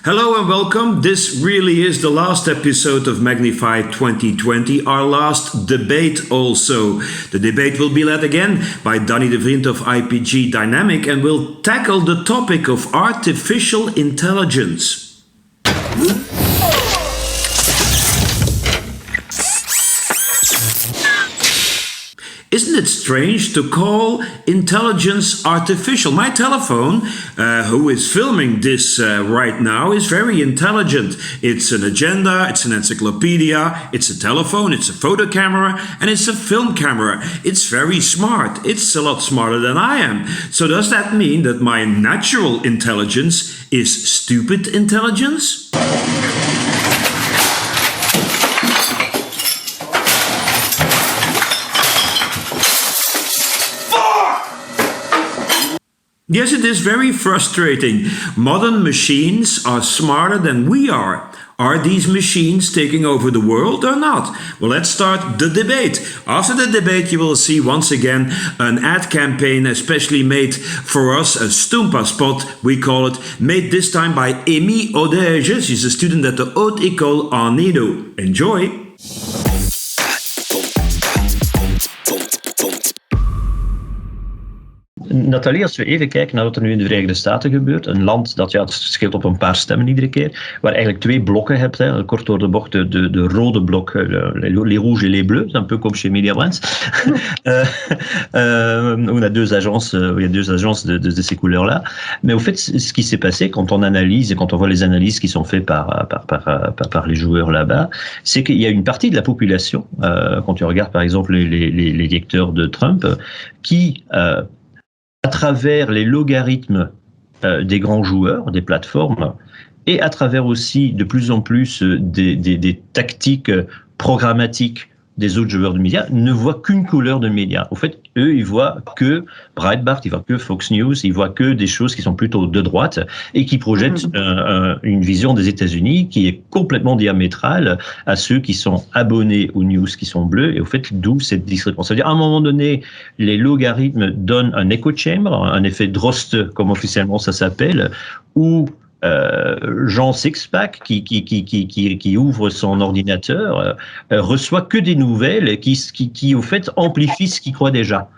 Hello and welcome. This really is the last episode of Magnify 2020, our last debate also. The debate will be led again by Danny de Vriend of IPG Dynamic and will tackle the topic of artificial intelligence. Isn't it strange to call intelligence artificial? My telephone, who is filming this right now, is very intelligent. It's an agenda, it's an encyclopedia, it's a telephone, it's a photo camera, and it's a film camera. It's very smart. It's a lot smarter than I am. So does that mean that my natural intelligence is stupid intelligence? Yes, it is very frustrating. Modern machines are smarter than we are. Are these machines taking over the world or not? Well, let's start the debate. After the debate, you will see once again an ad campaign especially made for us, a Stoompa spot, we call it, made this time by Amy Odege. She's a student at the Haute École en Edo. Enjoy! Nathalie, als we even kijken naar wat er nu in de Verenigde Staten gebeurt, een land dat, het scheelt op een paar stemmen iedere keer, waar eigenlijk twee blokken hebt, hè, kort door de bocht, de rode blok, les rouges et les bleus, c'est un peu comme chez Mediabrands, on a deux agences, il y a deux agences de ces couleurs-là, mais au fait, ce qui s'est passé quand on analyse et quand on voit les analyses qui sont faites par les joueurs là-bas, c'est qu'il y a une partie de la population, quand tu regardes par exemple les lecteurs de Trump, qui à travers les logarithmes des grands joueurs, des plateformes, et à travers aussi de plus en plus des tactiques programmatiques des autres joueurs de médias, ne voient qu'une couleur de médias. Au fait, eux, ils voient que Breitbart, ils voient que Fox News, ils voient que des choses qui sont plutôt de droite et qui projettent une vision des États-Unis qui est complètement diamétrale à ceux qui sont abonnés aux news qui sont bleus. Et au fait, d'où cette discrépance. C'est-à-dire, à un moment donné, les logarithmes donnent un echo chamber, un effet Droste, comme officiellement ça s'appelle, où Jean Sixpack qui ouvre son ordinateur reçoit que des nouvelles qui au fait amplifient ce qu'il croit déjà.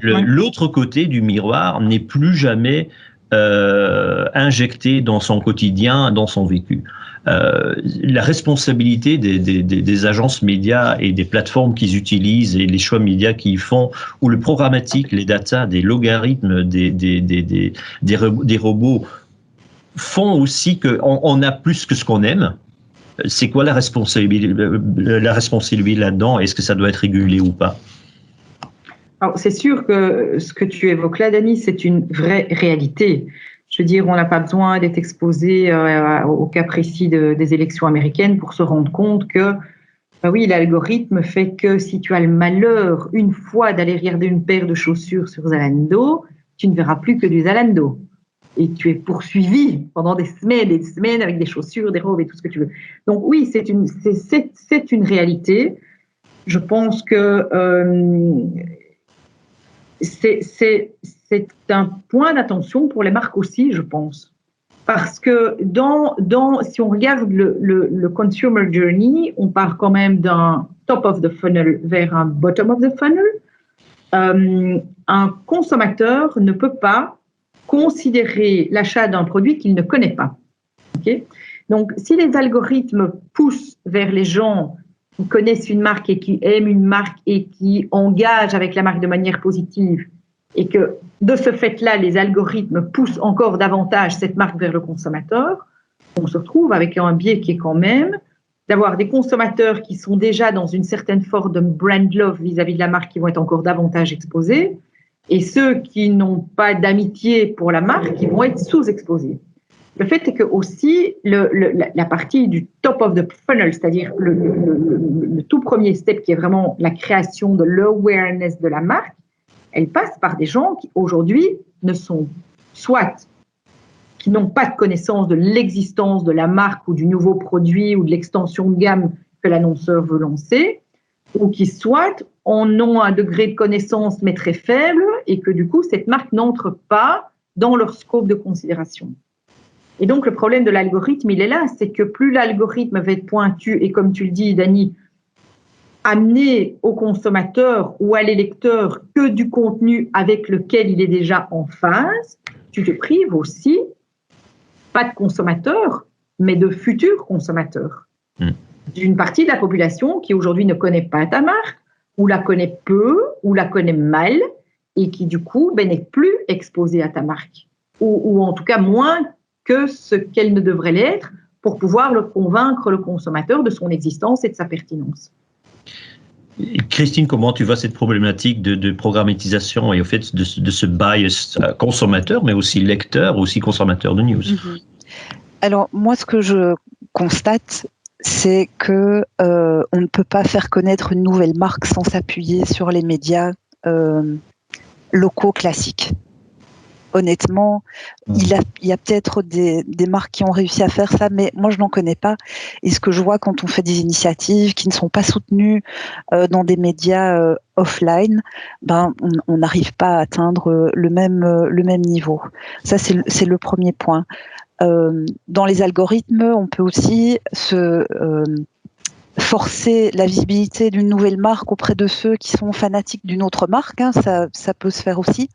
L'autre côté du miroir n'est plus jamais injecté dans son quotidien, dans son vécu. La responsabilité des agences médias et des plateformes qu'ils utilisent et les choix médias qu'ils font, ou le programmatique, les datas, des logarithmes, des robots font aussi qu'on a plus que ce qu'on aime. C'est quoi la responsabilité là-dedans? Est-ce que ça doit être régulé ou pas? Alors, c'est sûr que ce que tu évoques là, Dany, c'est une vraie réalité. Je veux dire, on n'a pas besoin d'être exposé au cas précis des élections américaines pour se rendre compte que, oui, l'algorithme fait que si tu as le malheur, une fois, d'aller regarder une paire de chaussures sur Zalando, tu ne verras plus que du Zalando. Et tu es poursuivi pendant des semaines avec des chaussures, des robes et tout ce que tu veux. Donc oui, c'est une réalité. Je pense que c'est un point d'attention pour les marques aussi, je pense. Parce que si on regarde le consumer journey, on part quand même d'un top of the funnel vers un bottom of the funnel. Un consommateur ne peut pas considérer l'achat d'un produit qu'il ne connaît pas. Okay? Donc, si les algorithmes poussent vers les gens qui connaissent une marque et qui aiment une marque et qui engagent avec la marque de manière positive, et que de ce fait-là, les algorithmes poussent encore davantage cette marque vers le consommateur, on se retrouve avec un biais qui est quand même d'avoir des consommateurs qui sont déjà dans une certaine forme de brand love vis-à-vis de la marque qui vont être encore davantage exposés, et ceux qui n'ont pas d'amitié pour la marque, qui vont être sous-exposés. Le fait est que aussi la partie du top of the funnel, c'est-à-dire le tout premier step qui est vraiment la création de l'awareness de la marque, elle passe par des gens qui aujourd'hui ne sont soit qui n'ont pas de connaissance de l'existence de la marque ou du nouveau produit ou de l'extension de gamme que l'annonceur veut lancer, ou qui soit en ont un degré de connaissance mais très faible et que du coup cette marque n'entre pas dans leur scope de considération. Et donc, le problème de l'algorithme, il est là, c'est que plus l'algorithme va être pointu et, comme tu le dis, Dani, amener au consommateur ou à l'électeur que du contenu avec lequel il est déjà en phase, tu te prives aussi, pas de consommateurs, mais de futurs consommateurs. D'une partie de la population qui aujourd'hui ne connaît pas ta marque, ou la connaît peu, ou la connaît mal, et qui du coup n'est plus exposée à ta marque, ou en tout cas moins que ce qu'elle ne devrait l'être pour pouvoir convaincre le consommateur de son existence et de sa pertinence. Christine, comment tu vois cette problématique de programmatisation et au fait de ce bias consommateur, mais aussi lecteur, aussi consommateur de news? Alors, moi, ce que je constate, c'est que on ne peut pas faire connaître une nouvelle marque sans s'appuyer sur les médias locaux classiques. Honnêtement, il y a peut-être des marques qui ont réussi à faire ça, mais moi je n'en connais pas. Et ce que je vois quand on fait des initiatives qui ne sont pas soutenues dans des médias offline, on n'arrive pas à atteindre le même niveau. Ça, c'est le premier point. Dans les algorithmes, on peut aussi forcer la visibilité d'une nouvelle marque auprès de ceux qui sont fanatiques d'une autre marque, ça peut se faire aussi.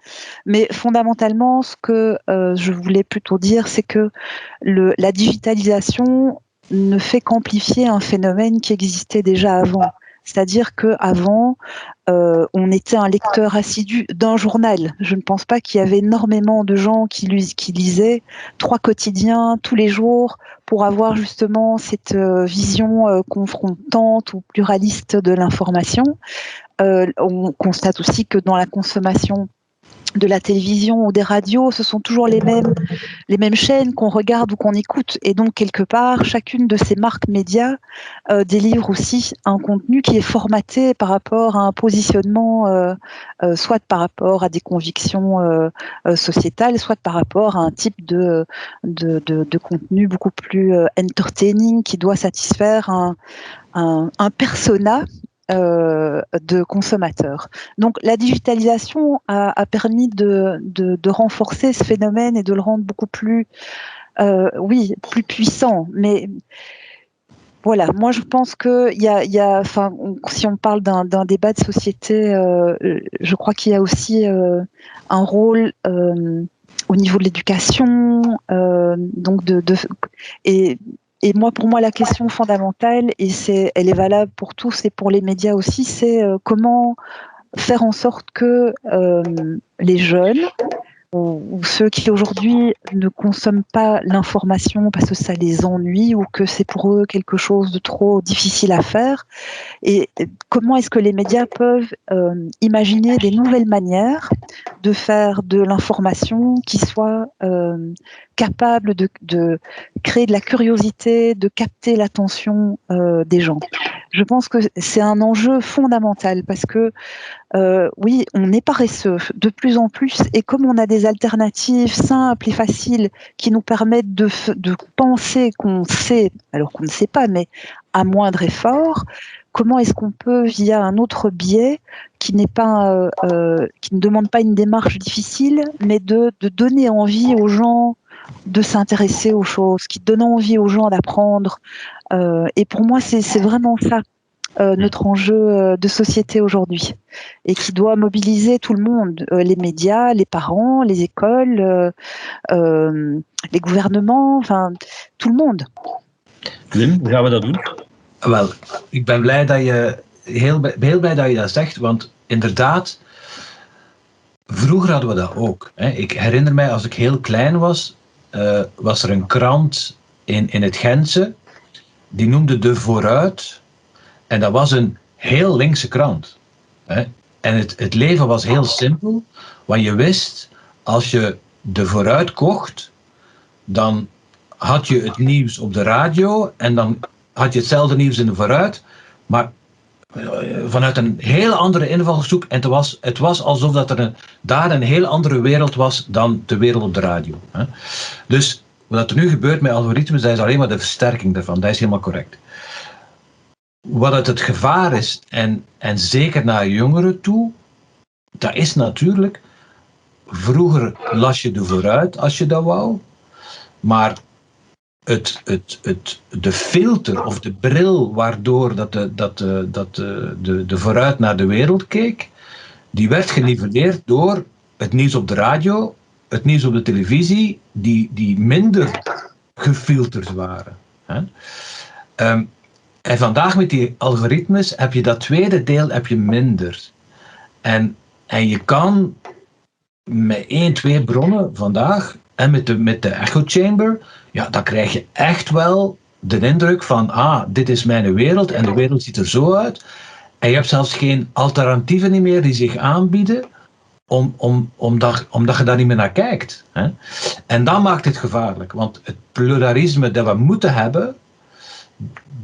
Mais fondamentalement, ce que je voulais plutôt dire, c'est que la digitalisation ne fait qu'amplifier un phénomène qui existait déjà avant. C'est-à-dire qu'avant, on était un lecteur assidu d'un journal. Je ne pense pas qu'il y avait énormément de gens qui lisaient 3 quotidiens tous les jours pour avoir justement cette vision confrontante ou pluraliste de l'information. On constate aussi que dans la consommation de la télévision ou des radios, ce sont toujours les mêmes chaînes qu'on regarde ou qu'on écoute. Et donc, quelque part, chacune de ces marques médias délivre aussi un contenu qui est formaté par rapport à un positionnement, soit par rapport à des convictions sociétales, soit par rapport à un type de contenu beaucoup plus entertaining qui doit satisfaire un persona de consommateurs. Donc la digitalisation a permis de renforcer ce phénomène et de le rendre beaucoup plus, plus puissant. Mais voilà, moi je pense que si on parle d'un débat de société, je crois qu'il y a aussi un rôle au niveau de l'éducation, et moi, pour moi, la question fondamentale, et elle est valable pour tous et pour les médias aussi, c'est comment faire en sorte que les jeunes ou ceux qui aujourd'hui ne consomment pas l'information parce que ça les ennuie ou que c'est pour eux quelque chose de trop difficile à faire, et comment est-ce que les médias peuvent imaginer des nouvelles manières de faire de l'information qui soit capable de créer de la curiosité, de capter l'attention des gens. Je pense que c'est un enjeu fondamental parce que oui, on est paresseux de plus en plus, et comme on a des alternatives simples et faciles qui nous permettent de penser qu'on sait, alors qu'on ne sait pas, mais à moindre effort, comment est-ce qu'on peut, via un autre biais qui n'est pas, qui ne demande pas une démarche difficile, mais de donner envie aux gens de s'intéresser aux choses, qui donne envie aux gens d'apprendre. Et pour moi, c'est vraiment ça. Notre enjeu de société aujourd'hui, et qui doit mobiliser tout le monde, les médias, les parents, les écoles, les gouvernements, enfin tout le monde. Wim, hoe gaan we dat doen? Wel, ik ben blij dat je heel blij dat je dat zegt, want inderdaad, vroeger hadden we dat ook. Hè. Ik herinner mij, als ik heel klein was, was er een krant in het Gentse, die noemde De Vooruit. En dat was een heel linkse krant. Hè. En het leven was heel simpel, want je wist, als je De Vooruit kocht, dan had je het nieuws op de radio en dan had je hetzelfde nieuws in De Vooruit, maar vanuit een heel andere invalshoek. En het was alsof dat er daar een heel andere wereld was dan de wereld op de radio. Hè. Dus wat er nu gebeurt met algoritmes, dat is alleen maar de versterking daarvan. Dat is helemaal correct. Wat het gevaar is, en zeker naar jongeren toe, dat is natuurlijk, vroeger las je De Vooruit als je dat wou, maar de filter of de bril waardoor de vooruit naar de wereld keek, die werd geniveleerd door het nieuws op de radio, het nieuws op de televisie, die minder gefilterd waren. Hè? En vandaag met die algoritmes heb je dat tweede deel heb je minder. En je kan met 1, 2 bronnen vandaag en met de echo chamber, ja, dan krijg je echt wel de indruk van, dit is mijn wereld en de wereld ziet er zo uit. En je hebt zelfs geen alternatieven meer die zich aanbieden, omdat je daar niet meer naar kijkt. Hè? En dat maakt het gevaarlijk, want het pluralisme dat we moeten hebben,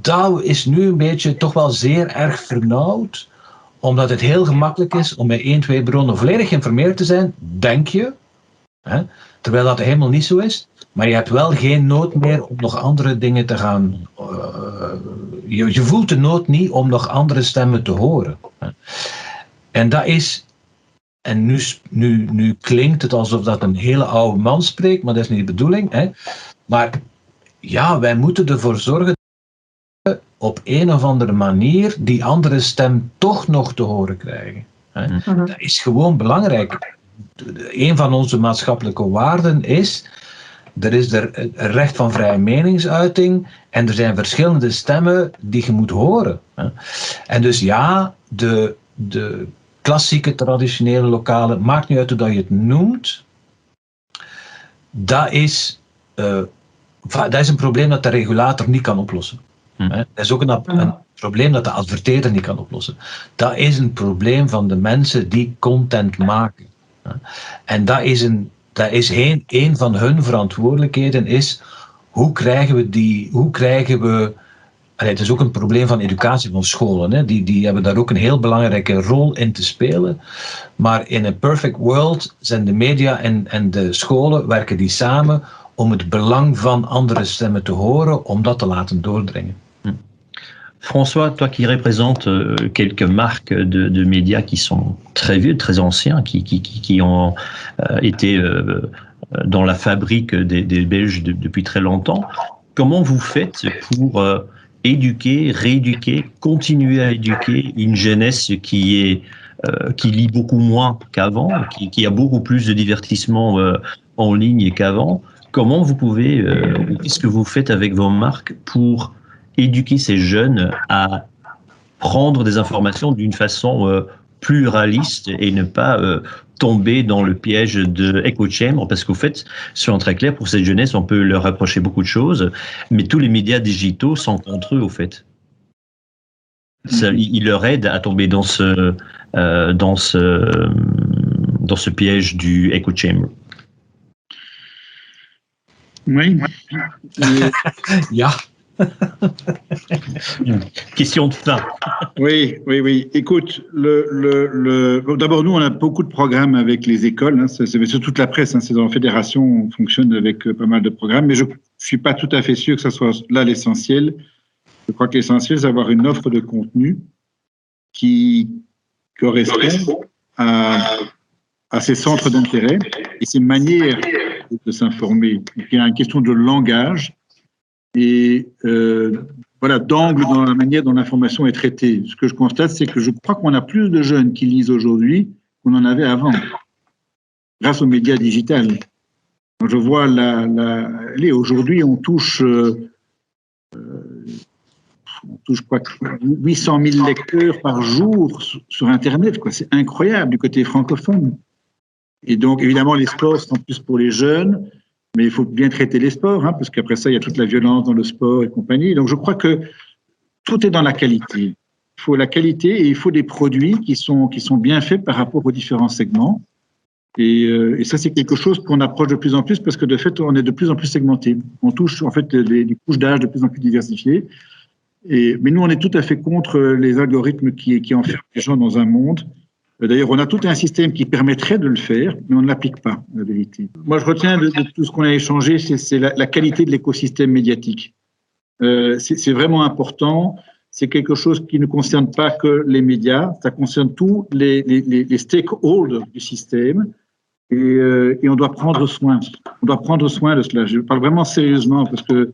dat is nu een beetje toch wel zeer erg vernauwd, omdat het heel gemakkelijk is om met 1, 2 bronnen volledig geïnformeerd te zijn, denk je, hè? Terwijl dat helemaal niet zo is. Maar je hebt wel geen nood meer om nog andere dingen te gaan... Je voelt de nood niet om nog andere stemmen te horen. En dat is... En nu klinkt het alsof dat een hele oude man spreekt, maar dat is niet de bedoeling. Hè? Maar ja, wij moeten ervoor zorgen dat we op een of andere manier die andere stem toch nog te horen krijgen. Hè? Dat is gewoon belangrijk. Een van onze maatschappelijke waarden is... Er is er recht van vrije meningsuiting en er zijn verschillende stemmen die je moet horen. En dus ja, de klassieke, traditionele, lokale, maakt niet uit hoe dat je het noemt, dat is een probleem dat de regulator niet kan oplossen. Dat is ook een probleem dat de adverteerder niet kan oplossen. Dat is een probleem van de mensen die content maken. En dat is een van hun verantwoordelijkheden is, hoe krijgen we het is ook een probleem van educatie van scholen. Hè. Die hebben daar ook een heel belangrijke rol in te spelen. Maar in een perfect world zijn de media en de scholen werken die samen om het belang van andere stemmen te horen, om dat te laten doordringen. François, toi qui représentes quelques marques de médias qui sont très vieux, très anciens, qui ont été dans la fabrique des Belges depuis très longtemps, comment vous faites pour éduquer, rééduquer, continuer à éduquer une jeunesse qui lit beaucoup moins qu'avant, qui a beaucoup plus de divertissement en ligne qu'avant? Comment vous pouvez, qu'est-ce que vous faites avec vos marques pour éduquer ces jeunes à prendre des informations d'une façon pluraliste et ne pas tomber dans le piège de echo chamber, parce qu'au fait, soyons très clairs, pour cette jeunesse, on peut leur reprocher beaucoup de choses, mais tous les médias digitaux sont contre eux, au fait. Ils leur aident à tomber dans ce piège du echo chamber. Oui. Ja. Question de fin. Oui. Écoute, d'abord, nous, on a beaucoup de programmes avec les écoles. C'est sur toute la presse. C'est dans la fédération, on fonctionne avec pas mal de programmes. Mais je ne suis pas tout à fait sûr que ce soit là l'essentiel. Je crois que l'essentiel, c'est d'avoir une offre de contenu qui correspond à ces centres d'intérêt et ces manières de s'informer. Il y a une question de langage et d'angle dans la manière dont l'information est traitée. Ce que je constate, c'est que je crois qu'on a plus de jeunes qui lisent aujourd'hui qu'on en avait avant, grâce aux médias digitaux. Je vois aujourd'hui, on touche je crois, 800 000 lecteurs par jour sur Internet. C'est incroyable du côté francophone. Et donc, évidemment, les sports sont plus pour les jeunes, mais il faut bien traiter les sports, parce qu'après ça, il y a toute la violence dans le sport et compagnie. Donc, je crois que tout est dans la qualité. Il faut la qualité et il faut des produits qui sont bien faits par rapport aux différents segments. Et ça, c'est quelque chose qu'on approche de plus en plus parce que, de fait, on est de plus en plus segmenté. On touche, en fait, des couches d'âge de plus en plus diversifiées. Mais nous, on est tout à fait contre les algorithmes qui enferment les gens dans un monde. D'ailleurs, on a tout un système qui permettrait de le faire, mais on ne l'applique pas, en vérité. Moi, je retiens de tout ce qu'on a échangé, c'est la qualité de l'écosystème médiatique. C'est vraiment important. C'est quelque chose qui ne concerne pas que les médias, ça concerne tous les stakeholders du système. Et on doit prendre soin. On doit prendre soin de cela. Je parle vraiment sérieusement parce que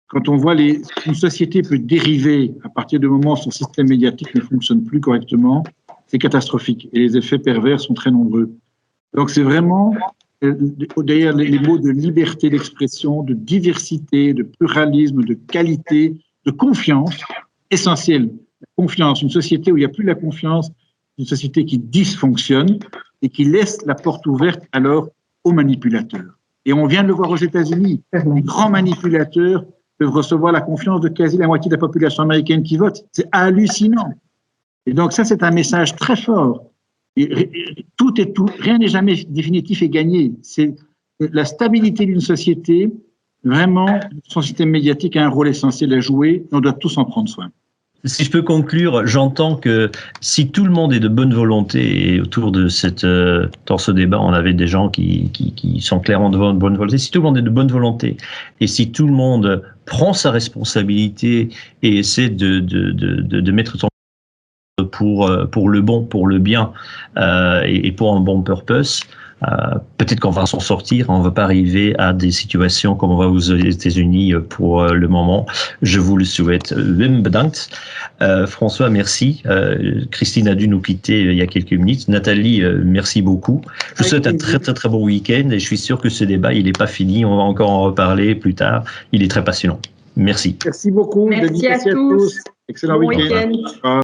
quand on voit une société peut dériver à partir du moment où son système médiatique ne fonctionne plus correctement, c'est catastrophique et les effets pervers sont très nombreux. Donc c'est vraiment derrière les mots de liberté d'expression, de diversité, de pluralisme, de qualité, de confiance, essentiel. La confiance, une société où il n'y a plus la confiance, une société qui dysfonctionne et qui laisse la porte ouverte alors aux manipulateurs. Et on vient de le voir aux États-Unis. Les grands manipulateurs peuvent recevoir la confiance de quasi la moitié de la population américaine qui vote. C'est hallucinant. Et donc ça, c'est un message très fort. Tout, rien n'est jamais définitif et gagné. C'est la stabilité d'une société, vraiment, son système médiatique a un rôle essentiel à jouer, on doit tous en prendre soin. Si je peux conclure, j'entends que si tout le monde est de bonne volonté, et autour de dans ce débat, on avait des gens qui sont clairement de bonne volonté, si tout le monde est de bonne volonté, et si tout le monde prend sa responsabilité et essaie de mettre son pour le bon, pour le bien, et pour un bon purpose, peut-être qu'on va s'en sortir, on ne va pas arriver à des situations comme on va aux États-Unis pour le moment. Je vous le souhaite. Wim, bedankt. François, merci. Christine a dû nous quitter il y a quelques minutes. Nathalie, merci beaucoup. Je vous souhaite un très très très bon week-end et je suis sûr que ce débat, il n'est pas fini. On va encore en reparler plus tard. Il est très passionnant. Merci. Merci beaucoup. Merci à tous. Excellent bon week-end.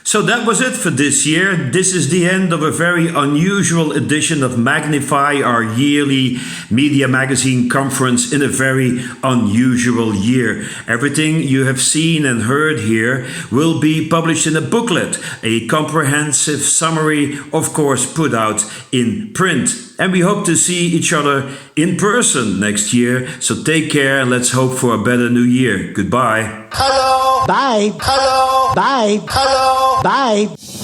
So that was it for this year. This is the end of a very unusual edition of Magnify, our yearly media magazine conference in a very unusual year. Everything you have seen and heard here will be published in a booklet, a comprehensive summary, of course, put out in print. And we hope to see each other in person next year. So take care and let's hope for a better new year. Goodbye. Hello. Bye. Hello. Bye. Hello. Bye.